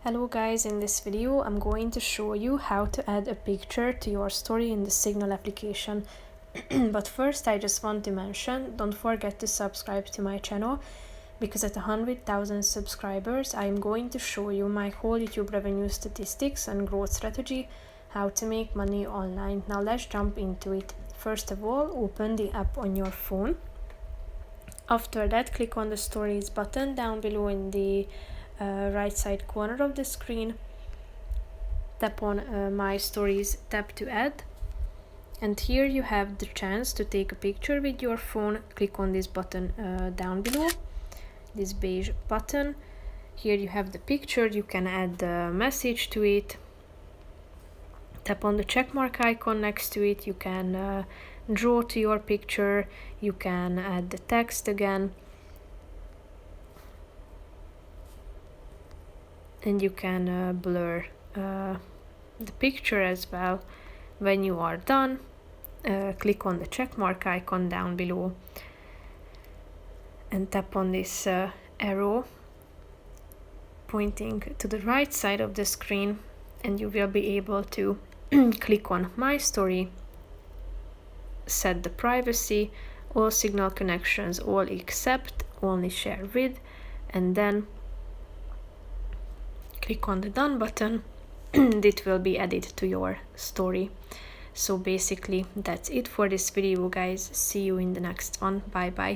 Hello guys, in this video I'm going to show you how to add a picture to your story in the Signal application. But first I just want to mention, don't forget to subscribe to my channel, because at 100,000 subscribers I am going to show you my whole YouTube revenue statistics and growth strategy, how to make money online. Now let's jump into it. First of all, open the app on your phone. After that, click on the stories button down below in the right side corner of the screen. Tap on my stories tab to add, and here you have the chance to take a picture with your phone. Click on this button down below, this beige button. Here you have the picture, you can add the message to it. Tap on the check mark icon next to it, you can draw to your picture, you can add the text again, and you can blur the picture as well. When you are done, click on the check mark icon down below and tap on this arrow pointing to the right side of the screen, and you will be able to click on my story, set the privacy, all Signal connections, all except, only share with, and then click on the done button. It will be added to your story. So basically that's it for this video, guys. See you in the next one. Bye bye.